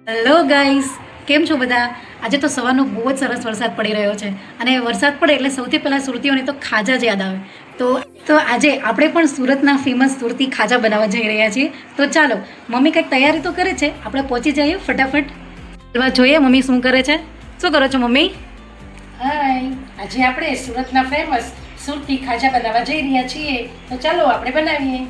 Hello guys, કેમ છો બધા? આજે તો સવારનો બહુ જ સરસ વરસાદ પડી રહ્યો છે અને વરસાદ પડે એટલે સૌથી પહેલાં સુરતીઓને તો ખાજા જ યાદ આવે. તો આજે આપણે પણ સુરતના ફેમસ સુરતી ખાજા બનાવવા જઈ રહ્યા છીએ. તો ચાલો, મમ્મી કંઈક તૈયારી તો કરે છે, આપણે પહોંચી જઈએ ફટાફટ. ચાલવા જોઈએ મમ્મી શું કરે છે. શું કરો છો મમ્મી? હાય, આજે આપણે સુરતના ફેમસ સુરતી ખાજા બનાવવા જઈ રહ્યા છીએ. તો ચાલો આપણે બનાવીએ.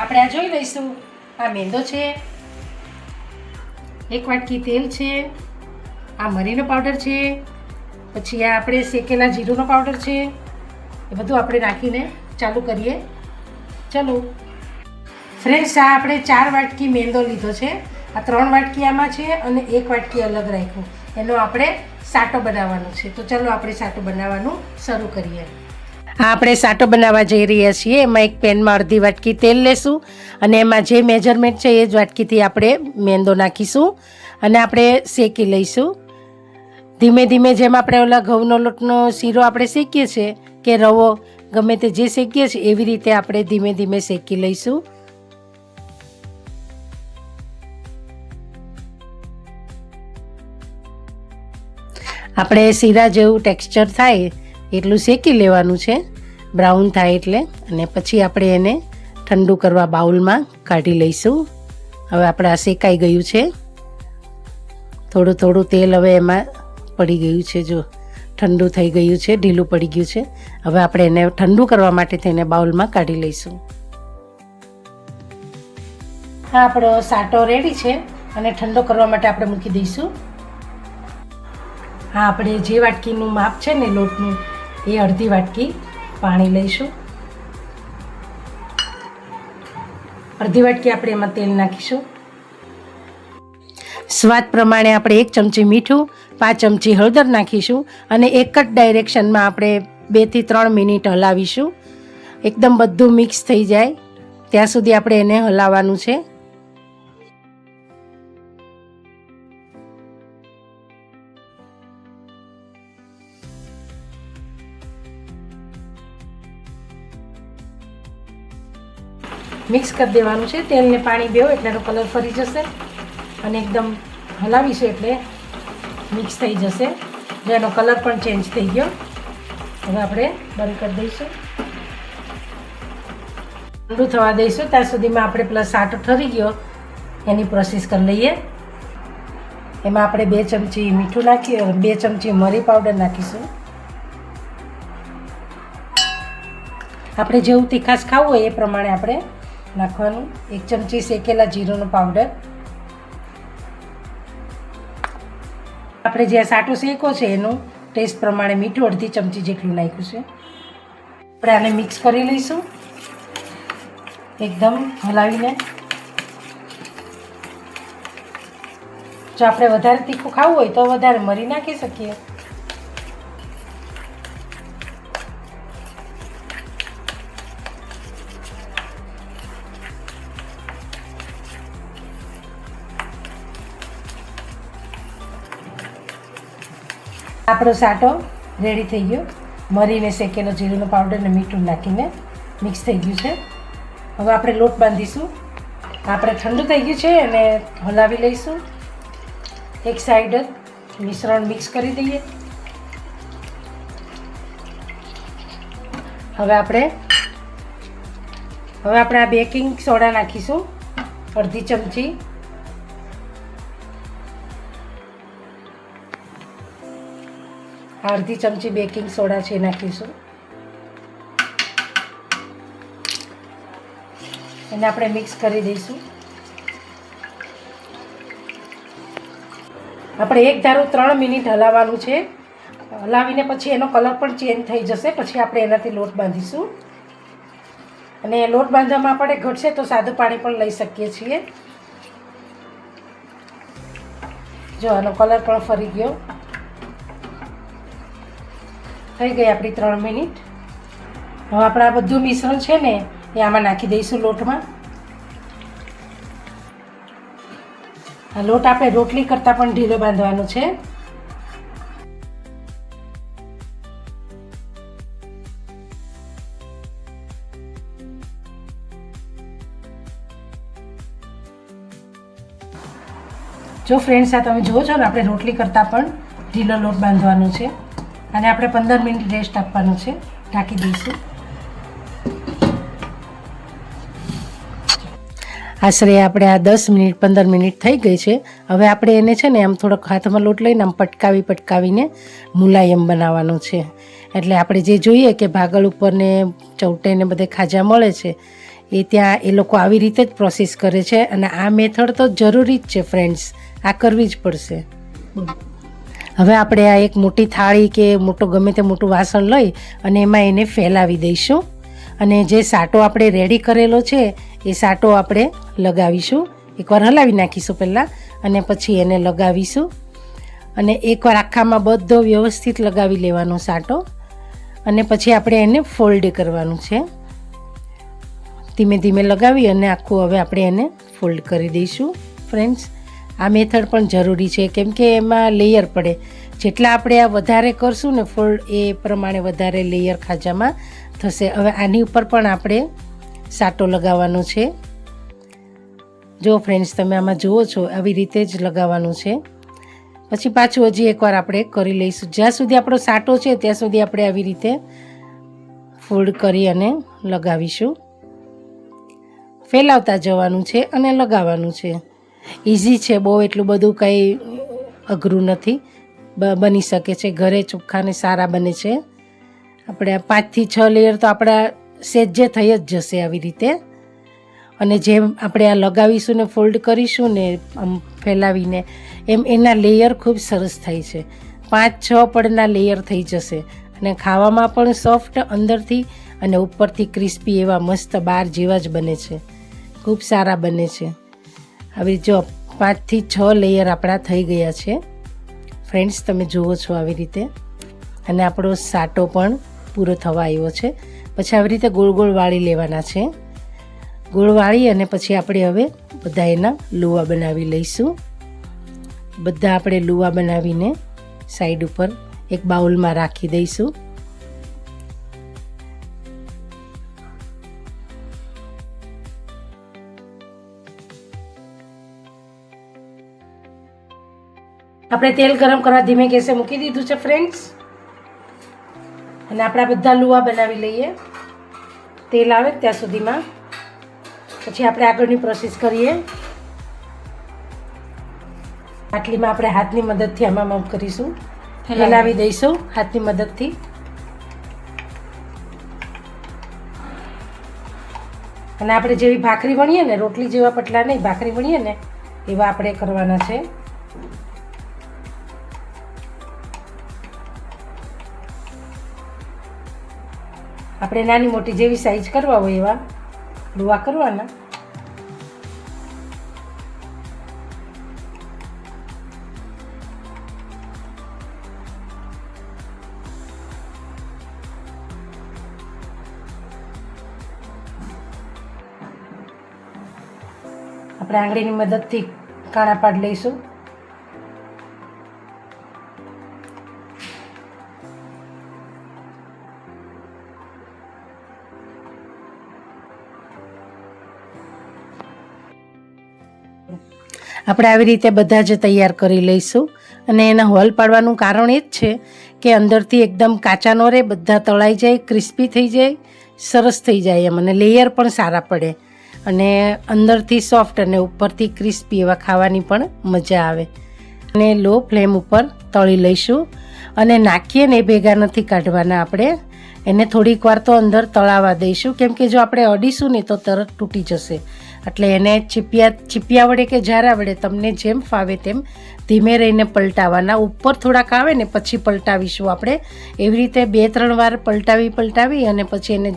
આપણે આ જોઈ લઈશું. આ મેંદો છે, 1 વાટકી તેલ છે, આ મરીનો પાવડર છે, પછી આ આપણે શેકેલા જીરુંનો પાવડર છે. એ બધું આપણે નાખીને ચાલુ કરીએ. ચલો ફ્રેન્ડ્સ, આ આપણે 4 વાટકી મેંદો લીધો છે. આ 3 વાટકી આમાં છે અને 1 વાટકી અલગ રાખ્યું. એનો આપણે સાટો બનાવવાનો છે. તો ચાલો આપણે સાટો બનાવવાનું શરૂ કરીએ. આ આપણે સાટો બનાવવા જઈ રહ્યા છીએ. એમાં એક પેનમાં અડધી વાટકી તેલ લેશું અને એમાં જે મેજરમેન્ટ છે એ જ વાટકીથી આપણે મેંદો નાખીશું અને આપણે શેકી લઈશું. ધીમે ધીમે જેમ આપણે ઓલા ઘઉંનો લોટનો શીરો આપણે શેકીએ છીએ કે રવો ગમે તે જે શેકીએ છીએ એવી રીતે આપણે ધીમે ધીમે શેકી લઈશું. આપણે શીરા જેવું ટેક્સચર થાય એટલું શેકી લેવાનું છે, બ્રાઉન થાય એટલે. અને પછી આપણે એને ઠંડુ કરવા બાઉલમાં કાઢી લઈશું. હવે આપણે આ શેકાઈ ગયું છે. થોડું થોડું તેલ હવે એમાં પડી ગયું છે. જો ઠંડુ થઈ ગયું છે, ઢીલું પડી ગયું છે. હવે આપણે એને ઠંડુ કરવા માટે થઈને બાઉલમાં કાઢી લઈશું. હા, આપણો સાટો રેડી છે અને ઠંડો કરવા માટે આપણે મૂકી દઈશું. હા, આપણે જે વાટકીનું માપ છે ને લોટનું એ અડધી વાટકી પાણી લઈશું. અડધી વાટકી આપણે એમાં તેલ નાખીશું. સ્વાદ પ્રમાણે આપણે 1 ચમચી મીઠું, 5 ચમચી હળદર નાખીશું અને એક જ ડાયરેક્શનમાં આપણે 2 થી 3 મિનિટ હલાવીશું. એકદમ બધું મિક્સ થઈ જાય ત્યાં સુધી આપણે એને હલાવવાનું છે. મિક્સ કરી દેવાનું છે. તેલને પાણી બેવ એટલે એનો કલર ફરી જશે અને એકદમ હલાવીશું એટલે મિક્સ થઈ જશે. જો એનો કલર પણ ચેન્જ થઈ ગયો. હવે આપણે બંધ કરી દઈશું. ઠંડુ થવા દઈશું. ત્યાં સુધીમાં આપણે પ્લસ સાટો ઠરી ગયો એની પ્રોસેસ કરી લઈએ. એમાં આપણે 2 ચમચી મીઠું નાખીએ, 2 ચમચી મરી પાવડર નાખીશું. આપણે જેવું તીખાશ ખાવું હોય એ પ્રમાણે આપણે નાખવાનું. 1 ચમચી શેકેલા જીરુંનો પાવડર. આપણે જે સાટો શેકો છે એનું ટેસ્ટ પ્રમાણે મીઠું અડધી ચમચી જેટલું નાખ્યું છે. આપણે આને મિક્સ કરી લઈશું એકદમ હલાવીને. જો આપણે વધારે તીખું ખાવું હોય તો વધારે મરી નાખી શકીએ. આપણો સાટો રેડી થઈ ગયો. મરીને શેકેલો જીરુંનો પાવડર ને મીઠું નાખીને મિક્સ થઈ ગયું છે. હવે આપણે લોટ બાંધીશું. આપણે ઠંડુ થઈ ગયું છે અને હલાવી લઈશું. એક સાઈડ જ મિશ્રણ મિક્સ કરી દઈએ. હવે આપણે આ બેકિંગ સોડા નાખીશું અડધી ચમચી. અડધી ચમચી બેકિંગ સોડા છે નાખીશું. એને આપણે મિક્સ કરી દઈશું. આપણે એક ધારું 3 મિનિટ હલાવવાનું છે. હલાવીને પછી એનો કલર પણ ચેન્જ થઈ જશે. પછી આપણે એનાથી લોટ બાંધીશું. અને લોટ બાંધવામાં આપણે ઘટશે તો સાદું પાણી પણ લઈ શકીએ છીએ. જો આનો કલર પણ ફરી ગયો. થઈ ગઈ આપણી 3 મિનિટ. હવે આપણે આ બધું મિશ્રણ છે ને એ આમાં નાખી દઈશું લોટમાં. આ લોટ આપણે રોટલી કરતાં પણ ઢીલો બાંધવાનો છે. જો ફ્રેન્ડ્સ, આ તમે જુઓ છો ને, આપણે રોટલી કરતાં પણ ઢીલો લોટ બાંધવાનો છે અને આપણે 15 મિનિટ રેસ્ટ આપવાનો છે. ઢાંકી દઈશું. આશરે આપણે આ 10 મિનિટ 15 મિનિટ થઈ ગઈ છે. હવે આપણે એને છે ને આમ થોડોક હાથમાં લોટ લઈને આમ પટકાવીને મુલાયમ બનાવવાનો છે. એટલે આપણે જે જોઈએ કે ભાગળ ઉપર ને ચૌટે ને બધે ખાજા મળે છે, એ ત્યાં એ લોકો આવી રીતે જ પ્રોસેસ કરે છે. અને આ મેથડ તો જરૂરી જ છે ફ્રેન્ડ્સ, આ કરવી જ પડશે. હવે આપણે આ એક મોટી થાળી કે ગમે તે મોટું વાસણ લઈ અને એમાં એને ફેલાવી દઈશું. અને જે સાટો આપણે રેડી કરેલો છે એ સાટો આપણે લગાવીશું. એકવાર હલાવી નાખીશું પહેલાં અને પછી એને લગાવીશું. અને એકવાર આખામાં બધો વ્યવસ્થિત લગાવી લેવાનો સાટો અને પછી આપણે એને ફોલ્ડ કરવાનું છે. ધીમે ધીમે લગાવી અને આખું હવે આપણે એને ફોલ્ડ કરી દઈશું. ફ્રેન્ડ્સ, આ મેથડ પણ જરૂરી છે કેમ કે એમાં લેયર પડે. જેટલા આપણે આ વધારે કરશું ને ફોલ્ડ, એ પ્રમાણે વધારે લેયર ખાજામાં થશે. હવે આની ઉપર પણ આપણે સાટો લગાવવાનો છે. જો ફ્રેન્ડ્સ, તમે આમાં જુઓ છો, આવી રીતે જ લગાવવાનું છે. પછી પાછું હજી એકવાર આપણે કરી લઈશું. જ્યાં સુધી આપણો સાટો છે ત્યાં સુધી આપણે આવી રીતે ફોલ્ડ કરી અને લગાવીશું. ફેલાવતા જવાનું છે અને લગાવવાનું છે. ઇઝી છે બહુ, એટલું બધું કંઈ અઘરું નથી. બની શકે છે ઘરે. ચોખ્ખાને સારા બને છે. આપણે 5 થી 6 લેયર તો આપણા સેજે થઈ જ જશે આવી રીતે. અને જેમ આપણે આ લગાવીશું ને ફોલ્ડ કરીશું ને આમ ફેલાવીને, એમ એના લેયર ખૂબ સરસ થાય છે. 5-6 પડના લેયર થઈ જશે અને ખાવામાં પણ સોફ્ટ અંદરથી અને ઉપરથી ક્રિસ્પી એવા મસ્ત બાર જેવા જ બને છે. ખૂબ સારા બને છે. આવી જો 5 થી 6 લેયર આપણા થઈ ગયા છે. ફ્રેન્ડ્સ, તમે જુઓ છો આવી રીતે. અને આપણો સાટો પણ પૂરો થવા આવ્યો છે. પછી આવી રીતે ગોળ ગોળ વાળી લેવાના છે. ગોળ વાળી અને પછી આપણે હવે બધા એના લુવા બનાવી લઈશું. બધા આપણે લુવા બનાવીને સાઈડ ઉપર એક બાઉલમાં રાખી દઈશું. આપણે તેલ ગરમ કરવા ધીમે ગેસે મૂકી દીધું છે ફ્રેન્ડ્સ. અને આપણા બધા લુવા બનાવી લઈએ તેલ આવે ત્યાં સુધીમાં. પછી આપણે આગળની પ્રોસેસ કરીએ. આટલીમાં આપણે હાથની મદદથી આમાં કરીશું, ફેલાવી દઈશું હાથની મદદથી. અને આપણે જેવી ભાખરી વણીએ ને, રોટલી જેવા પટલા નહીં, ભાખરી વણીએ ને એવા આપણે કરવાના છે. આપણે નાની મોટી જેવી સાઈઝ કરવા હોય એવા લુવા કરવાના. આપણે આંગળીની મદદથી કાણા પાડી લઈશું. આપણે આવી રીતે બધા જ તૈયાર કરી લઈશું. અને એના હોલ પાડવાનું કારણ એ જ છે કે અંદરથી એકદમ કાચા ન રહે, બધા તળાઈ જાય, ક્રિસ્પી થઈ જાય, સરસ થઈ જાય એમ. અને લેયર પણ સારા પડે અને અંદરથી સોફ્ટ અને ઉપરથી ક્રિસ્પી એવા ખાવાની પણ મજા આવે. અને લો ફ્લેમ ઉપર તળી લઈશું. અને નાખીએ ને એ ભેગા નથી કાઢવાના. આપણે એને થોડીક વાર તો અંદર તળાવવા દઈશું, કેમ કે જો આપણે અડીશું ને તો તરત તૂટી જશે. એટલે એને ચીપિયા વડે કે જારા વડે તમને જેમ ફાવે તેમ ધીમે રહીને પલટાવવાના. ઉપર થોડાક આવે ને પછી પલટાવીશું આપણે. એવી રીતે 2-3 વાર પલટાવી અને પછી એને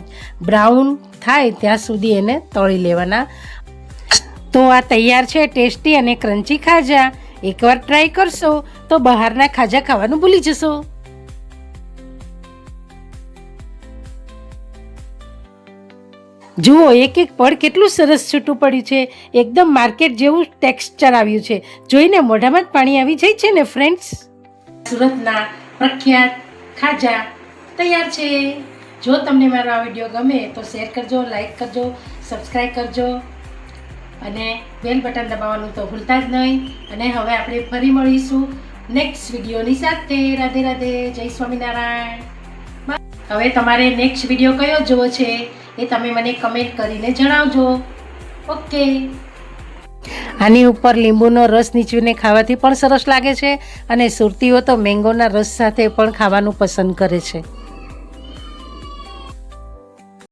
બ્રાઉન થાય ત્યાં સુધી એને તળી લેવાના. તો આ તૈયાર છે ટેસ્ટી અને ક્રન્ચી ખાજા. એકવાર ટ્રાય કરશો તો બહારના ખાજા ખાવાનું ભૂલી જશો. જુઓ, એક એક પડ કેટલું સરસ છૂટું પડ્યું છે. એકદમ માર્કેટ જેવું ટેક્સચર આવ્યું છે. જોઈને મોઢામાં જ પાણી આવી જાય છે ને ફ્રેન્ડ્સ. સુરતના પ્રખ્યાત ખાજા તૈયાર છે. જો તમને મારો આ વિડીયો ગમે તો શેર કરજો, લાઈક કરજો, સબસ્ક્રાઈબ કરજો. અને બેલ બટન દબાવવાનું તો ભૂલતા જ નહીં. અને હવે આપણે ફરી મળીશું નેક્સ્ટ વિડીયોની સાથે. રાધે રાધે, જય સ્વામિનારાયણ. હવે તમારે નેક્સ્ટ વિડીયો કયો જોવો છે એ તમે મને કમેન્ટ કરીને જણાવજો. ઓકે. આની ઉપર લીંબુનો રસ નીચવીને ખાવાથી પણ સરસ લાગે છે અને સુરતીઓ તો મેંગોના રસ સાથે પણ ખાવાનું પસંદ કરે છે.